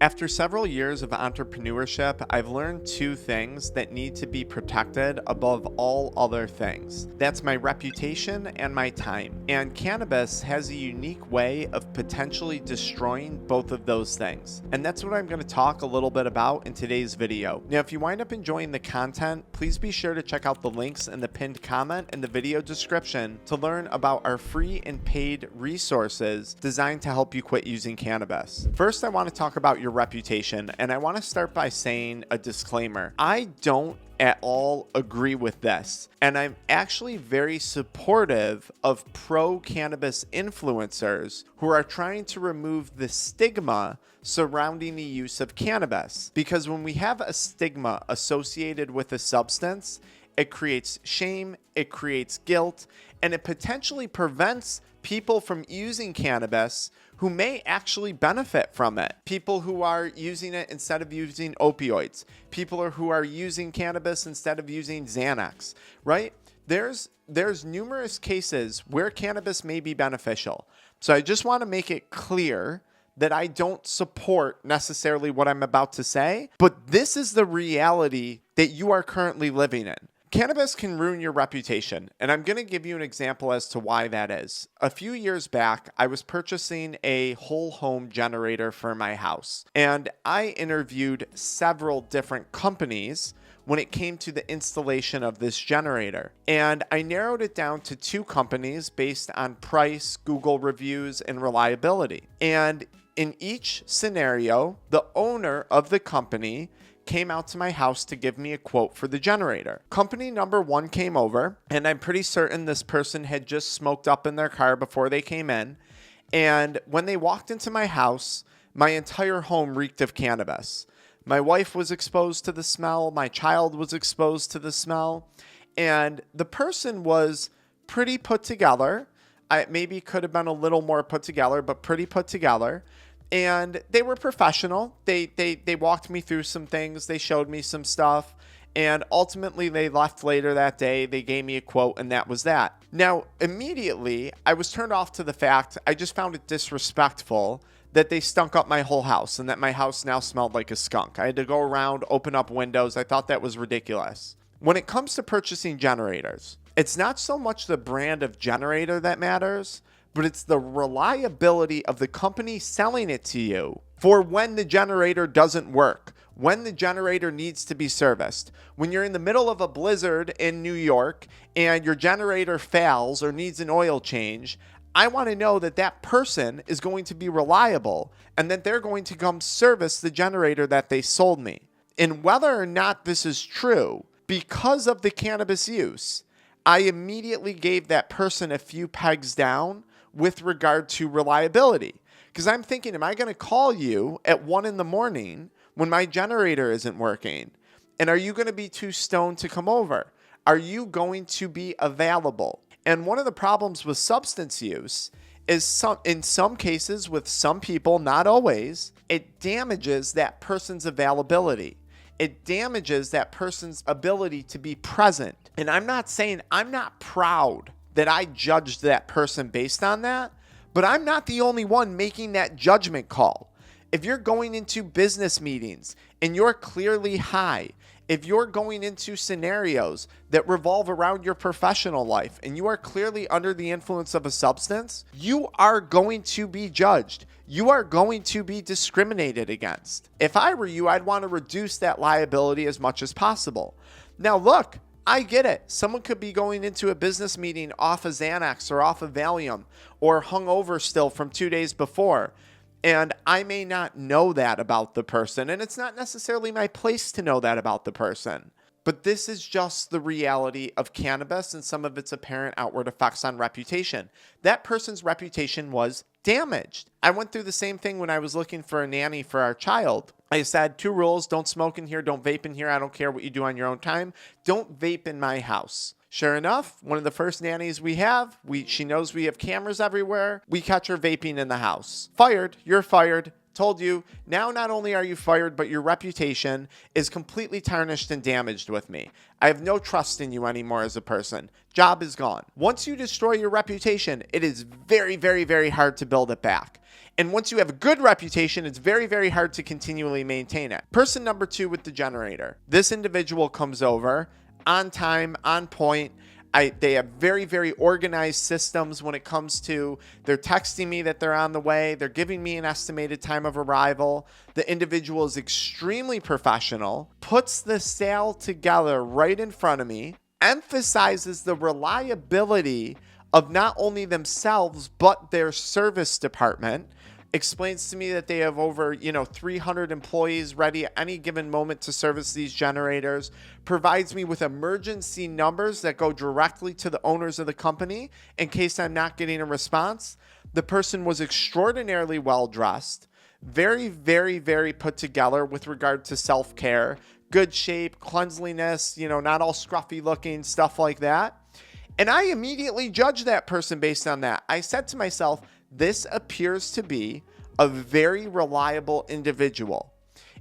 After several years of entrepreneurship, I've learned two things that need to be protected above all other things. That's my reputation and my time. And cannabis has a unique way of potentially destroying both of those things. And that's what I'm going to talk a little bit about in today's video. Now, if you wind up enjoying the content, please be sure to check out the links in the pinned comment in the video description to learn about our free and paid resources designed to help you quit using cannabis. First, I want to talk about your reputation, and I want to start by saying a disclaimer. I don't at all agree with this, and I'm actually very supportive of pro-cannabis influencers who are trying to remove the stigma surrounding the use of cannabis, because when we have a stigma associated with a substance, it creates shame, it creates guilt, and it potentially prevents people from using cannabis who may actually benefit from it. People who are using it instead of using opioids. People who are using cannabis instead of using Xanax, right? There's numerous cases where cannabis may be beneficial. So I just want to make it clear that I don't support necessarily what I'm about to say, but this is the reality that you are currently living in. Cannabis can ruin your reputation, and I'm going to give you an example as to why that is. A few years back, I was purchasing a whole home generator for my house, and I interviewed several different companies when it came to the installation of this generator. And I narrowed it down to two companies based on price, Google reviews, and reliability. And in each scenario, the owner of the company came out to my house to give me a quote for the generator. Company number one came over, and I'm pretty certain this person had just smoked up in their car before they came in. And when they walked into my house, my entire home reeked of cannabis. My wife was exposed to the smell. My child was exposed to the smell. And the person was pretty put together. Maybe could have been a little more put together, but pretty put together. And they were professional. They walked me through some things. They showed me some stuff. And ultimately, they left later that day. They gave me a quote, and that was that. Now, immediately, I was turned off to the fact I just found it disrespectful that they stunk up my whole house and that my house now smelled like a skunk. I had to go around, open up windows. I thought that was ridiculous. When it comes to purchasing generators, it's not so much the brand of generator that matters, but it's the reliability of the company selling it to you for when the generator doesn't work, when the generator needs to be serviced. When you're in the middle of a blizzard in New York and your generator fails or needs an oil change, I want to know that that person is going to be reliable and that they're going to come service the generator that they sold me. And whether or not this is true, because of the cannabis use, I immediately gave that person a few pegs down with regard to reliability. Because I'm thinking, am I going to call you at 1 a.m. when my generator isn't working? And are you going to be too stoned to come over? Are you going to be available? And one of the problems with substance use is in some cases with some people, not always, it damages that person's availability. It damages that person's ability to be present. And I'm not saying I'm not proud that I judged that person based on that, but I'm not the only one making that judgment call. If you're going into business meetings and you're clearly high, if you're going into scenarios that revolve around your professional life and you are clearly under the influence of a substance, you are going to be judged. You are going to be discriminated against. If I were you, I'd want to reduce that liability as much as possible. Now, look, I get it. Someone could be going into a business meeting off of Xanax or off of Valium or hungover still from 2 days before. And I may not know that about the person. And it's not necessarily my place to know that about the person. But this is just the reality of cannabis and some of its apparent outward effects on reputation. That person's reputation was damaged. I went through the same thing when I was looking for a nanny for our child. I said 2 rules: don't smoke in here, don't vape in here. I don't care what you do on your own time. Don't vape in my house. Sure enough, one of the first nannies we have, she knows we have cameras everywhere. We catch her vaping in the house. Fired. You're fired. told you, now not only are you fired, but your reputation is completely tarnished and damaged with me. I have no trust in you anymore as a person. Job is gone. Once you destroy your reputation, it is very, very, very hard to build it back. And once you have a good reputation, it's very, very hard to continually maintain it. Person number 2 with the generator. This individual comes over on time, on point. They have very, very organized systems when it comes to, they're texting me that they're on the way. They're giving me an estimated time of arrival. The individual is extremely professional, puts the sale together right in front of me, emphasizes the reliability of not only themselves, but their service department, explains to me that they have over 300 employees ready at any given moment to service these generators, provides me with emergency numbers that go directly to the owners of the company in case I'm not getting a response. The person was extraordinarily well dressed, very, very, very put together with regard to self-care, good shape, cleanliness, not all scruffy looking, stuff like that. And I immediately judged that person based on that. I said to myself, this appears to be a very reliable individual.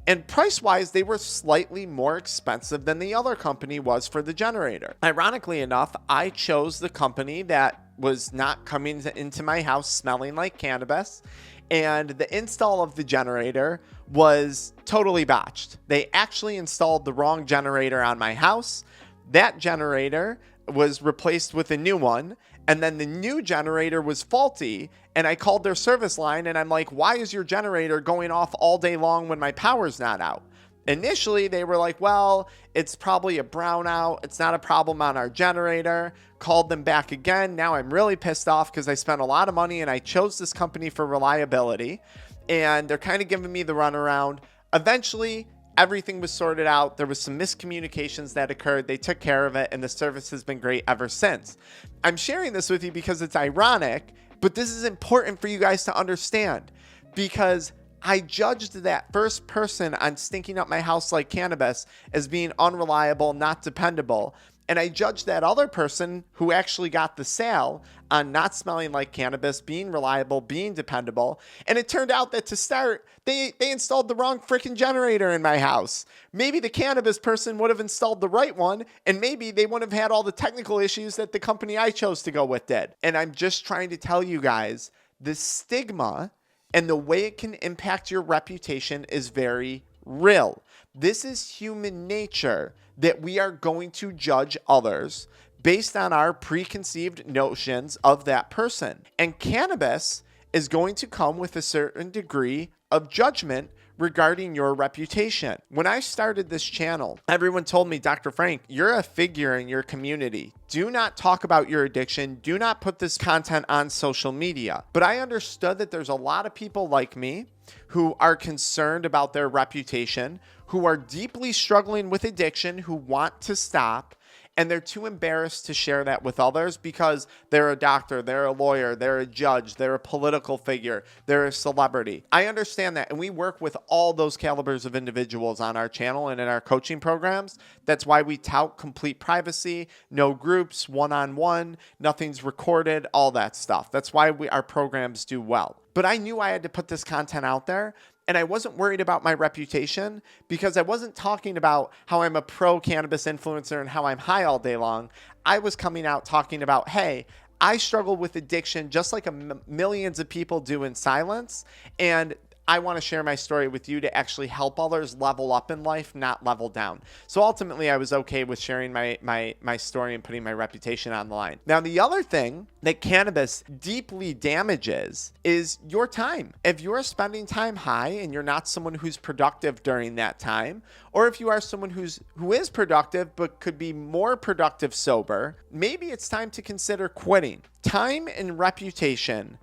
And price-wise, they were slightly more expensive than the other company was for the generator. Ironically enough, I chose the company that was not coming into my house smelling like cannabis. And the install of the generator was totally botched. They actually installed the wrong generator on my house. That generator was replaced with a new one. And then the new generator was faulty, and I called their service line and I'm like, why is your generator going off all day long when my power's not out? Initially, they were like, well, it's probably a brownout. It's not a problem on our generator. Called them back again. Now I'm really pissed off because I spent a lot of money and I chose this company for reliability. And they're kind of giving me the runaround. Eventually, everything was sorted out. There was some miscommunications that occurred. They took care of it, and the service has been great ever since. I'm sharing this with you because it's ironic, but this is important for you guys to understand, because I judged that first person on stinking up my house like cannabis as being unreliable, not dependable. And I judged that other person who actually got the sale on not smelling like cannabis, being reliable, being dependable. And it turned out that to start, they installed the wrong freaking generator in my house. Maybe the cannabis person would have installed the right one, and maybe they wouldn't have had all the technical issues that the company I chose to go with did. And I'm just trying to tell you guys, the stigma and the way it can impact your reputation is very real. This is human nature, that we are going to judge others based on our preconceived notions of that person. And cannabis is going to come with a certain degree of judgment regarding your reputation. When I started this channel, everyone told me, Dr. Frank, you're a figure in your community. Do not talk about your addiction. Do not put this content on social media. But I understood that there's a lot of people like me who are concerned about their reputation, who are deeply struggling with addiction, who want to stop, and they're too embarrassed to share that with others because they're a doctor, they're a lawyer, they're a judge, they're a political figure, they're a celebrity. I understand that, and we work with all those calibers of individuals on our channel and in our coaching programs. That's why we tout complete privacy, no groups, one-on-one, nothing's recorded, all that stuff. That's why our programs do well. But I knew I had to put this content out there, and I wasn't worried about my reputation because I wasn't talking about how I'm a pro-cannabis influencer and how I'm high all day long. I was coming out talking about, hey, I struggle with addiction just like millions of people do in silence, and I want to share my story with you to actually help others level up in life, not level down. So ultimately, I was okay with sharing my story and putting my reputation on the line. Now, the other thing that cannabis deeply damages is your time. If you're spending time high and you're not someone who's productive during that time, or if you are someone who is productive but could be more productive sober, maybe it's time to consider quitting. Time and reputation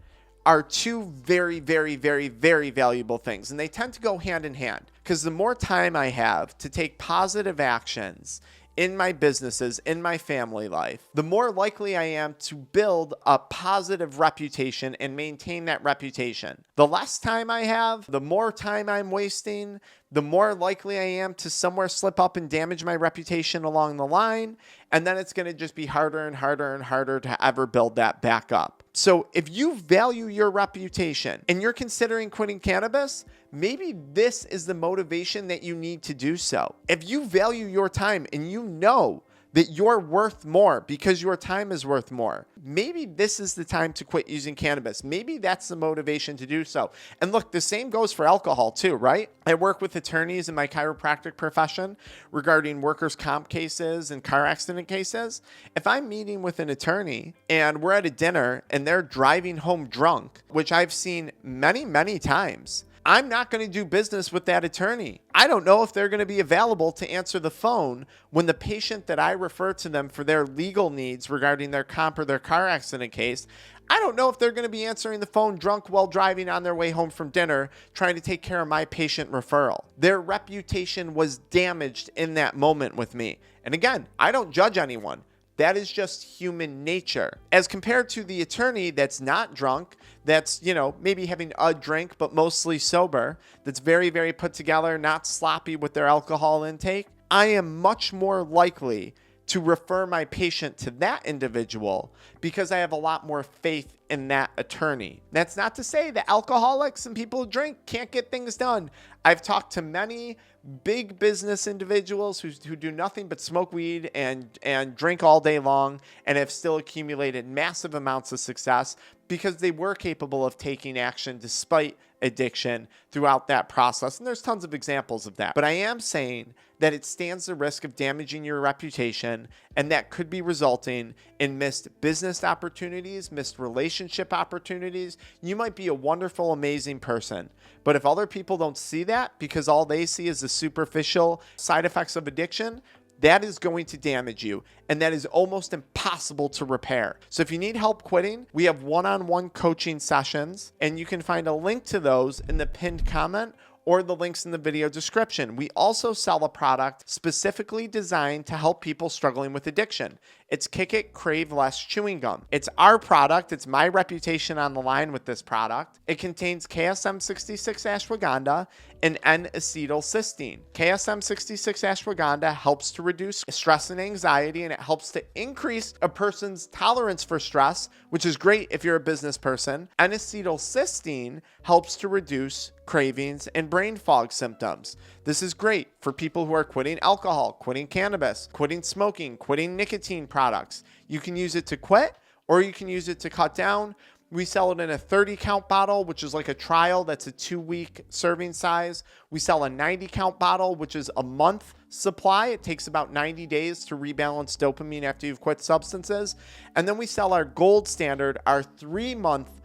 are two very, very, very, very valuable things. And they tend to go hand in hand, because the more time I have to take positive actions in my businesses, in my family life, the more likely I am to build a positive reputation and maintain that reputation. The less time I have, the more time I'm wasting, the more likely I am to somewhere slip up and damage my reputation along the line. And then it's going to just be harder and harder and harder to ever build that back up. So if you value your reputation and you're considering quitting cannabis, maybe this is the motivation that you need to do so. If you value your time and you know that you're worth more because your time is worth more, maybe this is the time to quit using cannabis. Maybe that's the motivation to do so. And look, the same goes for alcohol too, right? I work with attorneys in my chiropractic profession regarding workers' comp cases and car accident cases. If I'm meeting with an attorney and we're at a dinner and they're driving home drunk, which I've seen many, many times, I'm not going to do business with that attorney. I don't know if they're going to be available to answer the phone when the patient that I refer to them for their legal needs regarding their comp or their car accident case, I don't know if they're going to be answering the phone drunk while driving on their way home from dinner, trying to take care of my patient referral. Their reputation was damaged in that moment with me. And again, I don't judge anyone. That is just human nature. As compared to the attorney that's not drunk, that's, maybe having a drink, but mostly sober, that's very, very put together, not sloppy with their alcohol intake, I am much more likely to refer my patient to that individual because I have a lot more faith in that attorney. That's not to say that alcoholics and people who drink can't get things done. I've talked to many big business individuals who do nothing but smoke weed and drink all day long and have still accumulated massive amounts of success because they were capable of taking action despite addiction throughout that process. And there's tons of examples of that. But I am saying that it stands the risk of damaging your reputation, and that could be resulting in missed business opportunities, missed relationship opportunities. You might be a wonderful, amazing person, but if other people don't see that because all they see is the superficial side effects of addiction, that is going to damage you, and that is almost impossible to repair. So if you need help quitting, we have one-on-one coaching sessions, and you can find a link to those in the pinned comment or the links in the video description. We also sell a product specifically designed to help people struggling with addiction. It's Kick It, Crave Less chewing gum. It's our product. It's my reputation on the line with this product. It contains KSM-66 ashwagandha and N-acetylcysteine. KSM-66 ashwagandha helps to reduce stress and anxiety, and it helps to increase a person's tolerance for stress, which is great if you're a business person. N-acetylcysteine helps to reduce cravings and brain fog symptoms. This is great for people who are quitting alcohol, quitting cannabis, quitting smoking, quitting nicotine products. You can use it to quit, or you can use it to cut down. We sell it in a 30 count bottle, which is like a trial. That's a 2-week serving size. We sell a 90 count bottle, which is a month supply. It takes about 90 days to rebalance dopamine after you've quit substances. And then we sell our gold standard, our 3-month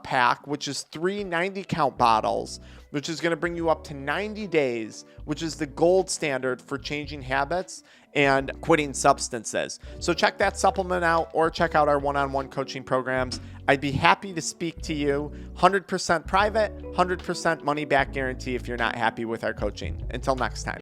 pack, which is 3 90 count bottles, which is going to bring you up to 90 days, which is the gold standard for changing habits and quitting substances. So check that supplement out, or check out our one-on-one coaching programs. I'd be happy to speak to you. 100% private, 100% money back guarantee if you're not happy with our coaching. Until next time.